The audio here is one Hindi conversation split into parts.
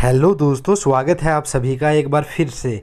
हेलो दोस्तों, स्वागत है आप सभी का एक बार फिर से।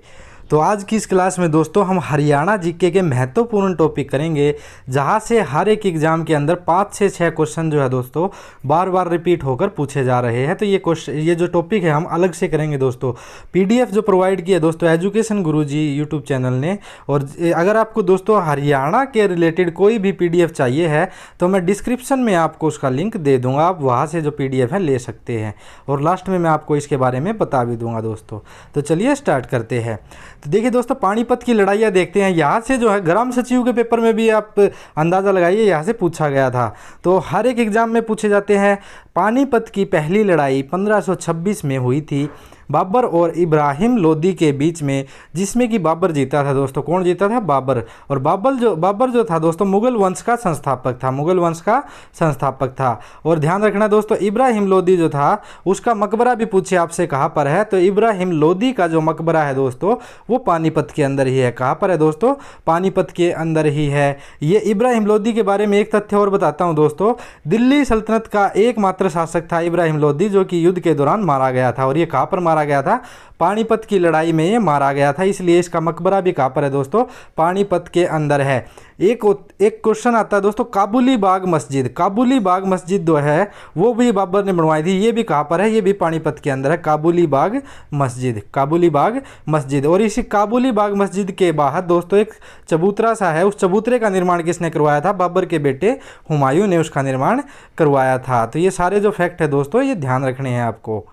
तो आज की इस क्लास में दोस्तों हम हरियाणा जीके के महत्वपूर्ण टॉपिक करेंगे, जहां से हर एक एग्ज़ाम के अंदर 5 से 6 क्वेश्चन जो है दोस्तों बार बार रिपीट होकर पूछे जा रहे हैं। तो ये जो टॉपिक है हम अलग से करेंगे दोस्तों। पीडीएफ जो प्रोवाइड की है दोस्तों एजुकेशन गुरुजी यूट्यूब चैनल ने, और अगर आपको दोस्तों हरियाणा के रिलेटेड कोई भी पीडीएफ चाहिए है तो मैं डिस्क्रिप्शन में आपको उसका लिंक दे दूँगा, आप वहाँ से जो पीडीएफ है ले सकते हैं, और लास्ट में मैं आपको इसके बारे में बता भी दूँगा दोस्तों। तो चलिए स्टार्ट करते हैं। तो देखिए दोस्तों, पानीपत की लड़ाइयाँ देखते हैं। यहाँ से जो है ग्राम सचिव के पेपर में भी आप अंदाज़ा लगाइए, यहाँ से पूछा गया था। तो हर एक एग्ज़ाम में पूछे जाते हैं। पानीपत की पहली लड़ाई 1526 में हुई थी बाबर और इब्राहिम लोदी के बीच में, जिसमें कि बाबर जीता था दोस्तों। कौन जीता था? बाबर। और बाबर जो था दोस्तों मुगल वंश का संस्थापक था, मुगल वंश का संस्थापक था। और ध्यान रखना दोस्तों, इब्राहिम लोदी जो था उसका मकबरा भी पूछे आपसे कहाँ पर है, तो इब्राहिम लोदी का जो मकबरा है दोस्तों वो पानीपत के अंदर ही है। कहाँ पर है दोस्तों? पानीपत के अंदर ही है। ये इब्राहिम लोदी के बारे में एक तथ्य और बताता हूँ दोस्तों। दिल्ली सल्तनत का एकमात्र शासक था इब्राहिम लोदी, जो कि युद्ध के दौरान मारा गया था। और ये कहाँ पर मारा गया था? पानीपत की लड़ाई में ये मारा गया था, इसलिए इसका मकबरा भी कहाँ पर है दोस्तों? पानीपत के अंदर है। एक क्वेश्चन आता है दोस्तों, काबुली बाग मस्जिद। काबुली बाग मस्जिद जो है वो भी बाबर ने बनवाई थी, ये भी कहाँ पर है? ये भी पानीपत के अंदर है, काबुली बाग मस्जिद, काबुली बाग मस्जिद। और इसी काबुली बाग मस्जिद के बाहर दोस्तों एक चबूतरा सा है, उस चबूतरे का निर्माण किसने करवाया था? बाबर के बेटे हुमायूं ने उसका निर्माण करवाया था। तो ये सारे जो फैक्ट है दोस्तों ये ध्यान रखने हैं आपको।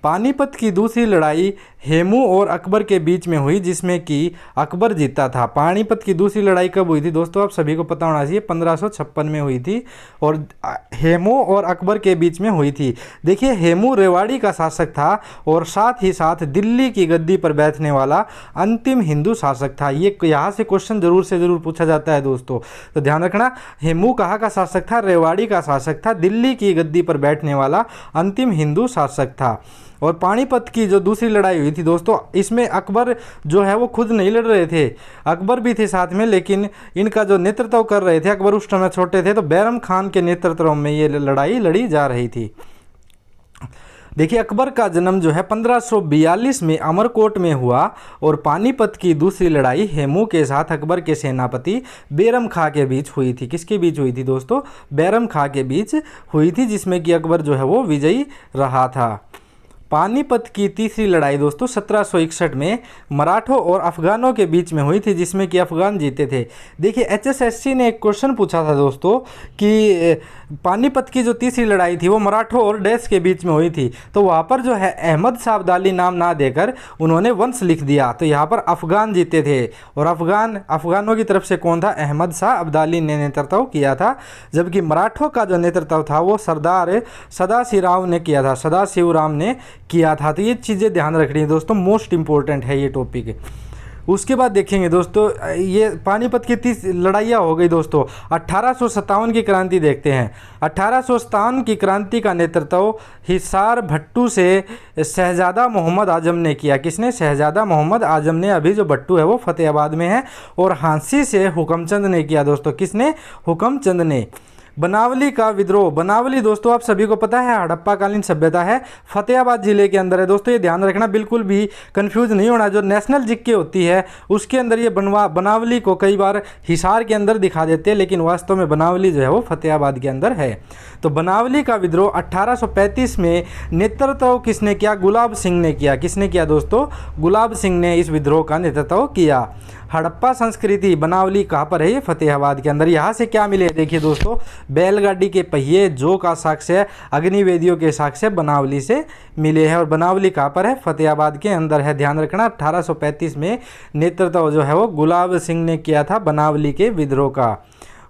पानीपत की दूसरी लड़ाई हेमू और अकबर के बीच में हुई, जिसमें कि अकबर जीता था। पानीपत की दूसरी लड़ाई कब हुई थी दोस्तों? आप सभी को पता होना चाहिए, 1556 में हुई थी, और हेमू और अकबर के बीच में हुई थी। देखिए, हेमू रेवाड़ी का शासक था और साथ ही साथ दिल्ली की गद्दी पर बैठने वाला अंतिम हिंदू शासक था। ये यहाँ से क्वेश्चन जरूर से ज़रूर पूछा जाता है दोस्तों, तो ध्यान रखना। हेमू कहाँ का शासक था? रेवाड़ी का शासक था, दिल्ली की गद्दी पर बैठने वाला अंतिम हिंदू शासक था। और पानीपत की जो दूसरी लड़ाई हुई थी दोस्तों, इसमें अकबर जो है वो खुद नहीं लड़ रहे थे, अकबर भी थे साथ में, लेकिन इनका जो नेतृत्व कर रहे थे, अकबर उस समय छोटे थे, तो बैरम खान के नेतृत्व में ये लड़ाई लड़ी जा रही थी। देखिए, अकबर का जन्म जो है 1542 में अमरकोट में हुआ, और पानीपत की दूसरी लड़ाई हेमू के साथ अकबर के सेनापति बैरम खां के बीच हुई थी। किसके बीच हुई थी दोस्तों? बैरम खां के बीच हुई थी, जिसमें कि अकबर जो है वो विजयी रहा था। पानीपत की तीसरी लड़ाई दोस्तों 1761 में मराठों और अफगानों के बीच में हुई थी, जिसमें कि अफगान जीते थे। देखिए, एचएसएससी ने एक क्वेश्चन पूछा था दोस्तों कि पानीपत की जो तीसरी लड़ाई थी वो मराठों और डैश के बीच में हुई थी, तो वहाँ पर जो है अहमद शाह अब्दाली नाम ना देकर उन्होंने वंश लिख दिया, तो यहाँ पर अफगान जीते थे। और अफगानों की तरफ से कौन था? अहमद शाह अब्दाली ने नेतृत्व किया था, जबकि मराठों का जो नेतृत्व था वो सरदार सदाशिवराव ने किया था, सदाशिवराव ने किया था। तो ये चीज़ें ध्यान रखनी है दोस्तों, मोस्ट इंपॉर्टेंट है ये टॉपिक। उसके बाद देखेंगे दोस्तों, ये पानीपत की 30 लड़ाइयाँ हो गई दोस्तों। 1857 की क्रांति देखते हैं। 1857 की क्रांति का नेतृत्व हिसार भट्टू से शहजादा मोहम्मद आजम ने किया। किसने? शहजादा मोहम्मद आजम ने। अभी जो भट्टू है वो फतेहाबाद में है। और हांसी से हुकमचंद ने किया दोस्तों। किसने? हुकमचंद ने। बनावली का विद्रोह। बनावली दोस्तों आप सभी को पता है हड़प्पा कालीन सभ्यता है, फतेहाबाद जिले के अंदर है दोस्तों। ये ध्यान रखना, बिल्कुल भी कंफ्यूज नहीं होना। जो नेशनल जीके होती है उसके अंदर ये बनावली को कई बार हिसार के अंदर दिखा देते हैं, लेकिन वास्तव में बनावली जो है वो फतेहाबाद के अंदर है। तो बनावली का विद्रोह 1835 में नेतृत्व किसने किया? गुलाब सिंह ने किया। किसने किया दोस्तों? गुलाब सिंह ने इस विद्रोह का नेतृत्व किया। हड़प्पा संस्कृति बनावली कहाँ पर है? ये फतेहाबाद के अंदर। यहाँ से क्या मिले? देखिए दोस्तों, बैलगाड़ी के पहिए, जो का साक्ष्य अग्निवेदियों के साक्ष्य बनावली से मिले हैं। और बनावली कहाँ पर है? फतेहाबाद के अंदर है। ध्यान रखना, 1835 में नेतृत्व जो है वो गुलाब सिंह ने किया था बनावली के विद्रोह का।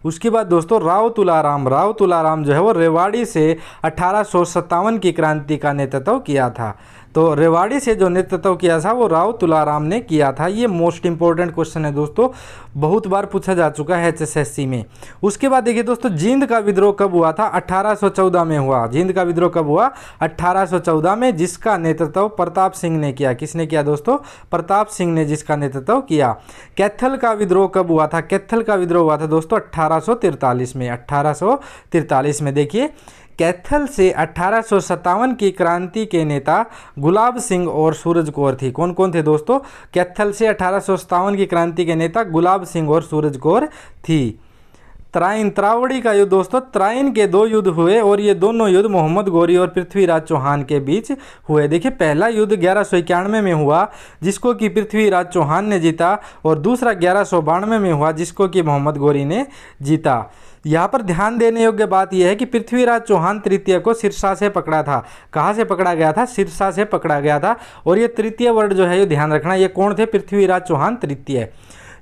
उसके बाद दोस्तों राव तुलाराम जो है वो रेवाड़ी से 1857 की क्रांति का नेतृत्व किया था। तो रेवाड़ी से जो नेतृत्व किया था वो राव तुलाराम ने किया था। ये मोस्ट इंपॉर्टेंट क्वेश्चन है दोस्तों, बहुत बार पूछा जा चुका है एचएसएससी में। उसके बाद देखिए दोस्तों, जींद का विद्रोह कब हुआ था? 1814 में हुआ। जींद का विद्रोह कब हुआ? 1814 में, जिसका नेतृत्व प्रताप सिंह ने किया। किसने किया दोस्तों? प्रताप सिंह ने जिसका नेतृत्व किया। कैथल का विद्रोह कब हुआ था? कैथल का विद्रोह हुआ था दोस्तों 1843 में। 1843 में देखिए कैथल से 1857 की क्रांति के नेता गुलाब सिंह और सूरज कौर थी। कौन कौन थे दोस्तों? कैथल से 1857 की क्रांति के नेता गुलाब सिंह और सूरज कौर थी। तराइन त्रावड़ी का युद्ध दोस्तों, तराइन के 2 युद्ध हुए और ये दोनों युद्ध मोहम्मद गौरी और पृथ्वीराज चौहान के बीच हुए। देखिए, पहला युद्ध 1191 में हुआ जिसको कि पृथ्वीराज चौहान ने जीता, और दूसरा 1192 में हुआ जिसको कि मोहम्मद गौरी ने जीता। यहाँ पर ध्यान देने योग्य बात यह है कि पृथ्वीराज चौहान तृतीय को सिरसा से पकड़ा था। कहाँ से पकड़ा गया था? सिरसा से पकड़ा गया था। और ये तृतीय वर्ड जो है ये ध्यान रखना, ये कौन थे? पृथ्वीराज चौहान तृतीय।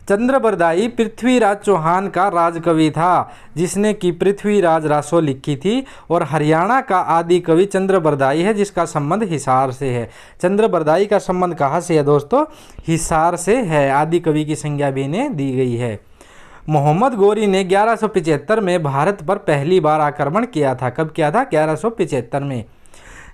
चंद्रबरदाई पृथ्वीराज चौहान का राजकवि था जिसने कि पृथ्वीराज रासो लिखी थी, और हरियाणा का आदि कवि चंद्रबरदाई है जिसका संबंध हिसार से है। चंद्रबरदाई का संबंध कहाँ से है दोस्तों? हिसार से है। आदि कवि की संज्ञा भी इन्हें दी गई है। मोहम्मद गौरी ने 1175 में भारत पर पहली बार आक्रमण किया था। कब किया था? 1175 में।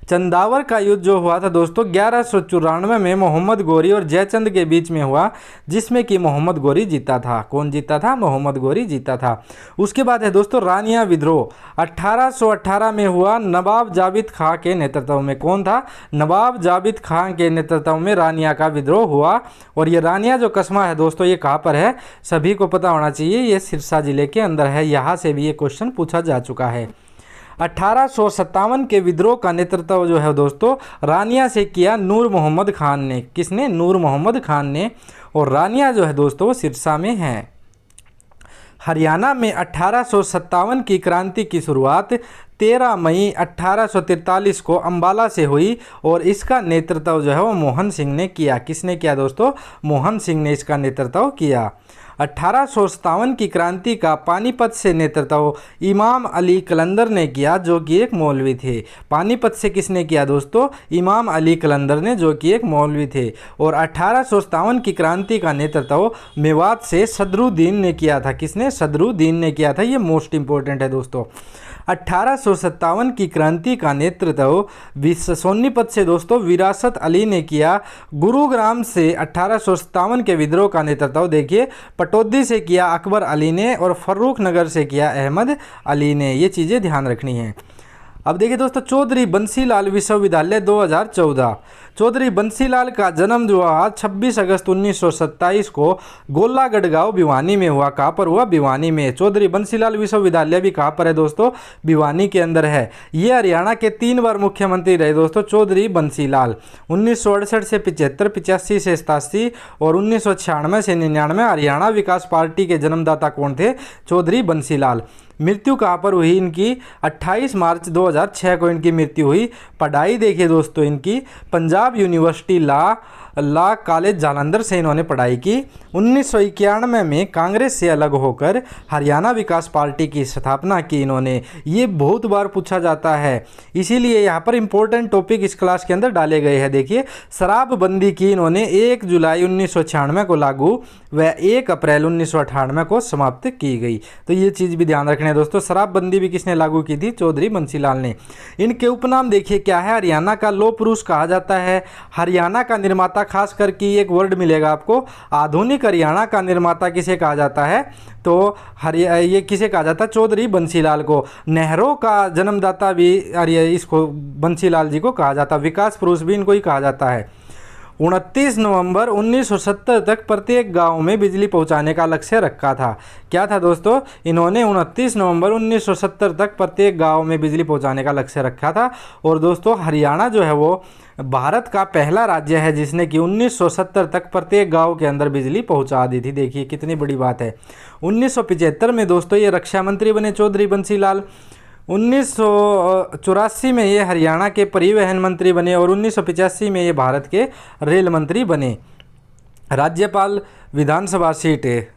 चंदावर का युद्ध जो हुआ था दोस्तों 1194 में मोहम्मद गौरी और जयचंद के बीच में हुआ, जिसमें कि मोहम्मद गौरी जीता था। कौन जीता था? मोहम्मद गौरी जीता था। उसके बाद है दोस्तों रानिया विद्रोह, 1818 में हुआ नवाब जाबित खां के नेतृत्व में। कौन था? नवाब जाबित खां के नेतृत्व में रानिया का विद्रोह हुआ। और ये रानिया जो कस्बा है दोस्तों ये कहाँ पर है? सभी को पता होना चाहिए, ये सिरसा जिले के अंदर है। यहाँ से भी ये क्वेश्चन पूछा जा चुका है। 1857 के विद्रोह का नेतृत्व जो है दोस्तों रानिया से किया नूर मोहम्मद खान ने। किसने? नूर मोहम्मद खान ने। और रानिया जो है दोस्तों वो सिरसा में है। हरियाणा में 1857 की क्रांति की शुरुआत 13 मई 1843 को अंबाला से हुई, और इसका नेतृत्व जो है वो मोहन सिंह ने किया। किसने किया दोस्तों? मोहन सिंह ने इसका नेतृत्व किया। 1857 की क्रांति का पानीपत से नेतृत्व इमाम अली कलंदर ने किया जो कि एक मौलवी थे। पानीपत से किसने किया दोस्तों? इमाम अली कलंदर ने, जो कि एक मौलवी थे। और 1857 की क्रांति का नेतृत्व मेवात से सदरुद्दीन ने किया था। किसने? सदरुद्दीन ने किया था। ये मोस्ट इंपॉर्टेंट है दोस्तों। 1857 की क्रांति का नेतृत्व सोनीपत से दोस्तों विरासत अली ने किया। गुरुग्राम से 1857 के विद्रोह का नेतृत्व देखिए पटौदी से किया अकबर अली ने, और फर्रुख नगर से किया अहमद अली ने। ये चीज़ें ध्यान रखनी है। अब देखिए दोस्तों चौधरी बंसीलाल विश्वविद्यालय 2014। चौधरी बंसीलाल का जन्म जो हुआ 26 अगस्त 1927 को गोलागढ़ गांव भिवानी में हुआ। कहाँ पर हुआ? भिवानी में। चौधरी बंसीलाल विश्वविद्यालय भी कहाँ पर है दोस्तों? भिवानी के अंदर है। ये हरियाणा के 3 बार मुख्यमंत्री रहे दोस्तों चौधरी बंसीलाल। 1968 से 75, 85 से 87 और 1996 से 99। हरियाणा विकास पार्टी के जन्मदाता कौन थे? चौधरी बंसीलाल। मृत्यु कहाँ पर हुई इनकी? 28 मार्च 2006 को इनकी मृत्यु हुई। पढ़ाई देखिए दोस्तों इनकी Punjab university law college Jalandhar से इन्होंने पढ़ाई की। 1991 में कांग्रेस से अलग होकर हरियाणा विकास पार्टी की स्थापना की इन्होंने। ये बहुत बार पूछा जाता है, इसीलिए यहाँ पर इंपॉर्टेंट टॉपिक इस क्लास के अंदर डाले गए हैं। देखिए शराबबंदी की इन्होंने 1 जुलाई 1996 को लागू व 1 अप्रैल 1998 को समाप्त की गई। तो ये चीज़ भी ध्यान रखना है दोस्तों। शराबबंदी भी किसने लागू की थी? चौधरी बंसीलाल ने। इनके उपनाम देखिए क्या है? हरियाणा का लौह पुरुष कहा जाता है। हरियाणा का निर्माता खास करके एक वर्ड मिलेगा आपको, आधुनिक हरियाणा का निर्माता किसे कहा जाता है? तो ये किसे कहा जाता है? चौधरी बंसीलाल को। नहरों का जन्मदाता भी इसको बंसीलाल जी को कहा जाता है। विकास पुरुष भी इनको ही कहा जाता है। 29 नवंबर 1970 तक प्रत्येक गांव में बिजली पहुंचाने का लक्ष्य रखा था। क्या था दोस्तों? इन्होंने 29 नवंबर 1970 तक प्रत्येक गांव में बिजली पहुंचाने का लक्ष्य रखा था। और दोस्तों हरियाणा जो है वो भारत का पहला राज्य है जिसने कि 1970 तक प्रत्येक गांव के अंदर बिजली पहुंचा दी थी। देखिए कितनी बड़ी बात है। 1975 में दोस्तों ये रक्षा मंत्री बने चौधरी बंसीलाल। 1984 में ये हरियाणा के परिवहन मंत्री बने और 1985 में ये भारत के रेल मंत्री बने। राज्यपाल विधानसभा सीट है।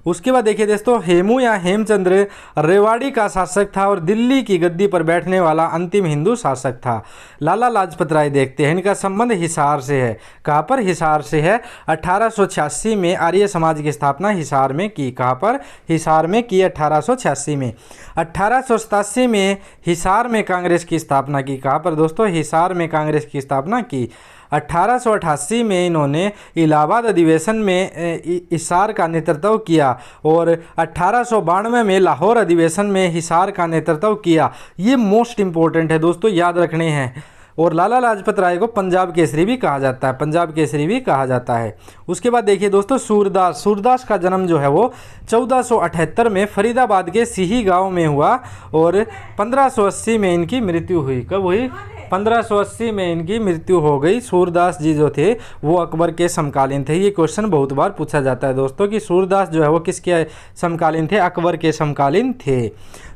उसके बाद देखिए दोस्तों हेमू या हेमचंद्र रेवाड़ी का शासक था और दिल्ली की गद्दी पर बैठने वाला अंतिम हिंदू शासक था। लाला लाजपत राय देखते हैं, इनका संबंध हिसार से है। कहाँ पर? हिसार से है। 1886 में आर्य समाज की स्थापना हिसार में की। कहाँ पर? हिसार में की 1886 में। 1887 में हिसार में कांग्रेस की स्थापना की। कहाँ पर दोस्तों? हिसार में कांग्रेस की स्थापना की। 1888 में इन्होंने इलाहाबाद अधिवेशन में हिसार का नेतृत्व किया और 1892 में लाहौर अधिवेशन में हिसार का नेतृत्व किया। ये मोस्ट इंपॉर्टेंट है दोस्तों, याद रखने हैं। और लाला लाजपत राय को पंजाब केसरी भी कहा जाता है, पंजाब केसरी भी कहा जाता है। उसके बाद देखिए दोस्तों सूरदास का जन्म जो है वो 1478 में फरीदाबाद के सिही गांव में हुआ और 1580 में इनकी मृत्यु हुई। कब हुई? 1580 में इनकी मृत्यु हो गई। सूरदास जी जो थे वो अकबर के समकालीन थे। ये क्वेश्चन बहुत बार पूछा जाता है दोस्तों कि सूरदास जो है वो किसके समकालीन थे? अकबर के समकालीन थे।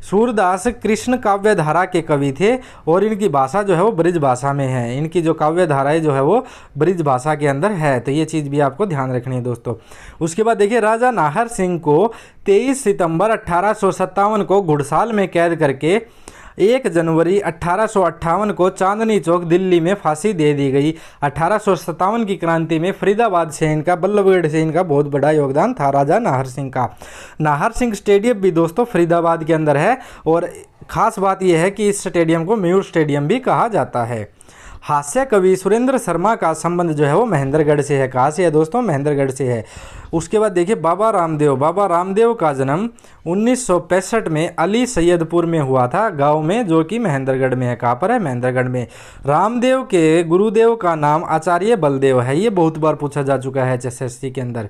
सूरदास कृष्ण काव्य धारा के कवि थे और इनकी भाषा जो है वो ब्रिज भाषा में है। इनकी जो काव्य धाराएं जो है वो ब्रिज भाषा के अंदर है, तो ये चीज़ भी आपको ध्यान रखनी है दोस्तों। उसके बाद देखिए राजा नाहर सिंह को 23 सितंबर 1857 को घुड़साल में कैद करके 1 जनवरी 1858 को चांदनी चौक दिल्ली में फांसी दे दी गई। 1857 की क्रांति में फरीदाबाद से इनका, बल्लभगढ़ से इनका बहुत बड़ा योगदान था राजा नाहर सिंह का। नाहर सिंह स्टेडियम भी दोस्तों फरीदाबाद के अंदर है और ख़ास बात यह है कि इस स्टेडियम को मयूर स्टेडियम भी कहा जाता है। हास्य कवि सुरेंद्र शर्मा का संबंध जो है वो महेंद्रगढ़ से है। कहाँ से है दोस्तों? महेंद्रगढ़ से है। उसके बाद देखिए बाबा रामदेव का जन्म 1965 में अली सैयदपुर में हुआ था, गांव में, जो कि महेंद्रगढ़ में है। कहाँ पर है? महेंद्रगढ़ में। रामदेव के गुरुदेव का नाम आचार्य बलदेव है। ये बहुत बार पूछा जा चुका है HSSC के अंदर।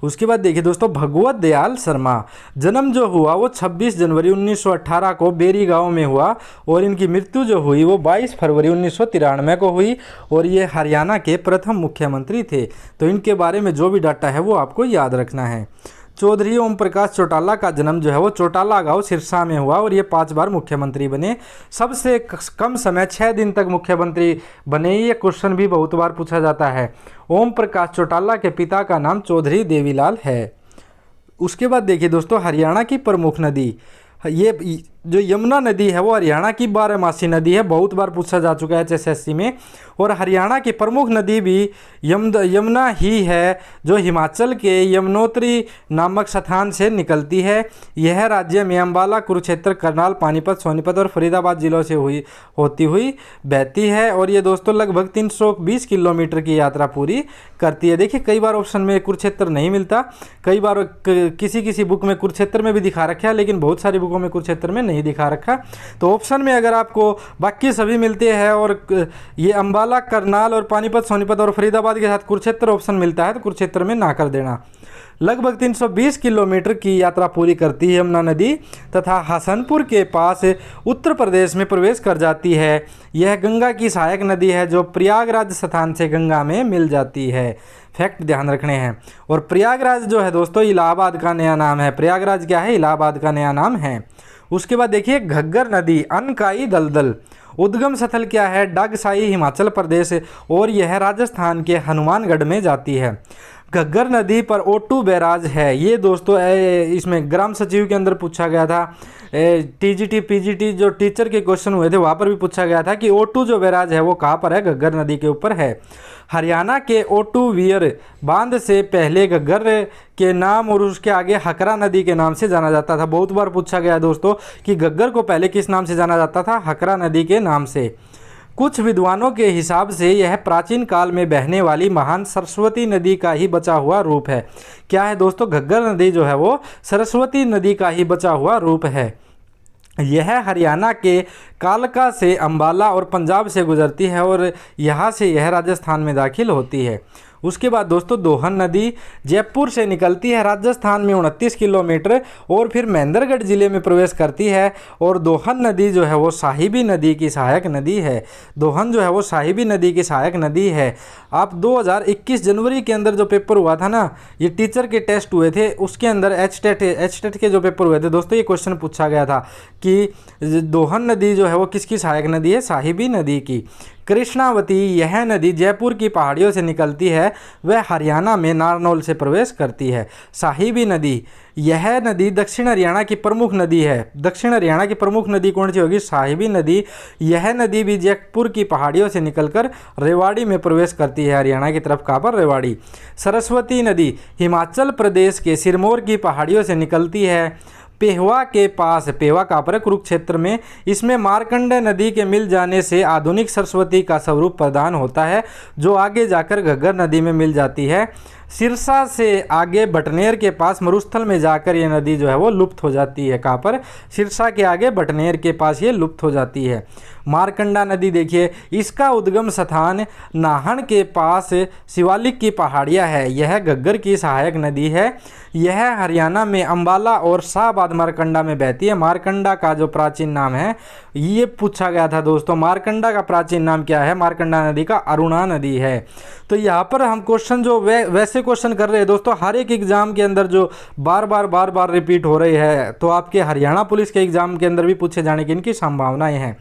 उसके बाद देखिए दोस्तों भगवत दयाल शर्मा, जन्म जो हुआ वो 26 जनवरी 1918 को बेरी गांव में हुआ और इनकी मृत्यु जो हुई वो 22 फरवरी 1993 को हुई और ये हरियाणा के प्रथम मुख्यमंत्री थे। तो इनके बारे में जो भी डाटा है वो आपको याद रखना है। चौधरी ओम प्रकाश चौटाला का जन्म जो है वो चौटाला गांव सिरसा में हुआ और ये 5 बार मुख्यमंत्री बने। सबसे कम समय 6 दिन तक मुख्यमंत्री बने। ये क्वेश्चन भी बहुत बार पूछा जाता है। ओम प्रकाश चौटाला के पिता का नाम चौधरी देवीलाल है। उसके बाद देखिए दोस्तों हरियाणा की प्रमुख नदी, ये जो यमुना नदी है वो हरियाणा की 12मासी नदी है। बहुत बार पूछा जा चुका है HSSC में। और हरियाणा की प्रमुख नदी भी यमुना ही है, जो हिमाचल के यमुनोत्री नामक स्थान से निकलती है। यह राज्य में अम्बाला, कुरुक्षेत्र, करनाल, पानीपत, सोनीपत और फरीदाबाद जिलों से होती हुई बहती है और ये दोस्तों लगभग 320 किलोमीटर की यात्रा पूरी करती है। देखिए कई बार ऑप्शन में कुरुक्षेत्र नहीं मिलता, कई बार किसी बुक में कुरुक्षेत्र में भी दिखा रखा है, लेकिन बहुत सारी बुकों में कुरुक्षेत्र में नहीं दिखा रखा। तो ऑप्शन में अगर आपको बाकी सभी मिलते हैं और ये अम्बाला, करनाल और पानीपत, सोनीपत और फरीदाबाद के साथ कुरुक्षेत्र ऑप्शन मिलता है तो कुरुक्षेत्र में ना कर देना। लगभग 320 किलोमीटर की यात्रा पूरी करती है यमुना नदी तथा हसनपुर के पास उत्तर प्रदेश में प्रवेश कर जाती है। यह गंगा की सहायक नदी है जो प्रयागराज स्थान से गंगा में मिल जाती है। फैक्ट ध्यान रखने हैं। और प्रयागराज जो है दोस्तों इलाहाबाद का नया नाम है। प्रयागराज क्या है? इलाहाबाद का नया नाम है। उसके बाद देखिए घग्गर नदी, अनकाई दलदल, उद्गम स्थल क्या है? डागसाई, हिमाचल प्रदेश और यह राजस्थान के हनुमानगढ़ में जाती है। घग्गर नदी पर ओटू बैराज है। ये दोस्तों इसमें ग्राम सचिव के अंदर पूछा गया था। TGT PGT जो टीचर के क्वेश्चन हुए थे वहाँ पर भी पूछा गया था कि ओटू जो बैराज है वो कहाँ पर है? घग्गर नदी के ऊपर है। हरियाणा के ओटू वियर बांध से पहले घग्गर के नाम और उसके आगे हकरा नदी के नाम से जाना जाता था। बहुत बार पूछा गया दोस्तों कि घग्गर को पहले किस नाम से जाना जाता था? हकरा नदी के नाम से। कुछ विद्वानों के हिसाब से यह प्राचीन काल में बहने वाली महान सरस्वती नदी का ही बचा हुआ रूप है। क्या है दोस्तों? घग्गर नदी जो है वो सरस्वती नदी का ही बचा हुआ रूप है। यह हरियाणा के कालका से अम्बाला और पंजाब से गुजरती है और यहाँ से यह राजस्थान में दाखिल होती है। उसके बाद दोस्तों दोहन नदी जयपुर से निकलती है, राजस्थान में 29 किलोमीटर और फिर महेंद्रगढ़ जिले में प्रवेश करती है। और दोहन नदी जो है वो साहिबी नदी की सहायक नदी है। दोहन जो है वो साहिबी नदी की सहायक नदी है। आप 2021 जनवरी के अंदर जो पेपर हुआ था ना, ये टीचर के टेस्ट हुए थे, उसके अंदर एच के जो पेपर हुए थे दोस्तों ये क्वेश्चन पूछा गया था कि दोहन नदी जो है वो किसकी सहायक नदी है? साहिबी नदी की। कृष्णावती, यह नदी जयपुर की पहाड़ियों से निकलती है, वह हरियाणा में नारनौल से प्रवेश करती है। साहिबी नदी, यह नदी दक्षिण हरियाणा की प्रमुख नदी है। दक्षिण हरियाणा की प्रमुख नदी कौन सी होगी? साहिबी नदी। यह नदी भी जयपुर की पहाड़ियों से निकलकर रेवाड़ी में प्रवेश करती है, हरियाणा की तरफ। कहाँ पर? रेवाड़ी। सरस्वती नदी हिमाचल प्रदेश के सिरमौर की पहाड़ियों से निकलती है, पेहवा के पास, पेहवा कहाँ पर है? कुरुक्षेत्र में। इसमें मार्कंडे नदी के मिल जाने से आधुनिक सरस्वती का स्वरूप प्रदान होता है, जो आगे जाकर घग्गर नदी में मिल जाती है। सिरसा से आगे बटनेर के पास मरुस्थल में जाकर ये नदी जो है वो लुप्त हो जाती है। कहाँ पर? सिरसा के आगे बटनेर के पास ये लुप्त हो जाती है। मारकंडा नदी देखिए, इसका उद्गम स्थान नाहन के पास शिवालिक की पहाड़ियाँ है। यह घग्गर की सहायक नदी है। यह हरियाणा में अंबाला और शाहबाद मारकंडा में बहती है। मारकंडा का जो प्राचीन नाम है, ये पूछा गया था दोस्तों, मारकंडा का प्राचीन नाम क्या है? मारकंडा नदी का अरुणा नदी है। तो यहाँ पर हम क्वेश्चन जो वैसे क्वेश्चन कर रहे हैं दोस्तों, हर एक एग्जाम के अंदर जो बार बार रिपीट हो रही है, तो आपके हरियाणा पुलिस के एग्जाम के अंदर भी पूछे जाने की इनकी संभावनाएं हैं।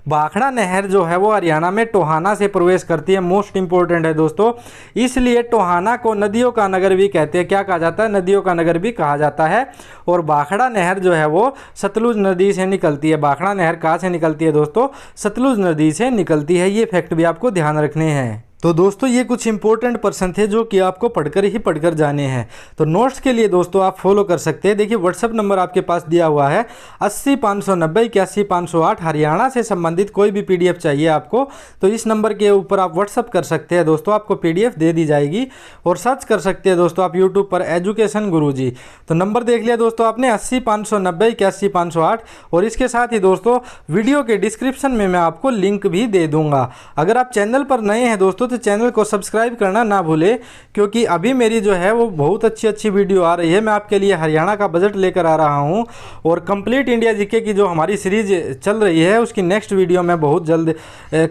भाखड़ा नहर जो है वो हरियाणा में टोहाना से प्रवेश करती है। मोस्ट इंपॉर्टेंट है दोस्तों, इसलिए टोहाना को नदियों का नगर भी कहते हैं। क्या कहा जाता है? नदियों का नगर भी कहा जाता है। और भाखड़ा नहर जो है वो सतलुज नदी से निकलती है। भाखड़ा नहर कहाँ से निकलती है दोस्तों? सतलुज नदी से निकलती है। ये फैक्ट भी आपको ध्यान रखने हैं। तो दोस्तों ये कुछ इंपॉर्टेंट पर्सन थे जो कि आपको पढ़कर जाने हैं। तो नोट्स के लिए दोस्तों आप फॉलो कर सकते हैं। देखिए व्हाट्सअप नंबर आपके पास दिया हुआ है 80 590 81 508। हरियाणा से संबंधित कोई भी पीडीएफ चाहिए आपको, तो इस नंबर के ऊपर आप व्हाट्सअप कर सकते हैं दोस्तों, आपको पीडीएफ दे दी जाएगी। और सर्च कर सकते हैं दोस्तों आप यूट्यूब पर एजुकेशन गुरुजी। तो नंबर देख लिया दोस्तों आपने 80 590 81 508। और इसके साथ ही दोस्तों वीडियो के डिस्क्रिप्शन में मैं आपको लिंक भी दे दूंगा। अगर आप चैनल पर नए हैं दोस्तों तो चैनल को सब्सक्राइब करना ना भूले, क्योंकि अभी मेरी जो है वो बहुत अच्छी वीडियो आ रही है। मैं आपके लिए हरियाणा का बजट लेकर आ रहा हूं, और कंप्लीट इंडिया जीके की जो हमारी सीरीज चल रही है उसकी नेक्स्ट वीडियो मैं बहुत जल्द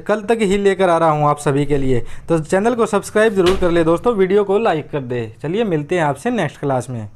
कल तक ही लेकर आ रहा हूं आप सभी के लिए। तो चैनल को सब्सक्राइब जरूर कर ले दोस्तों, वीडियो को लाइक कर दे। चलिए मिलते हैं आपसे नेक्स्ट क्लास में।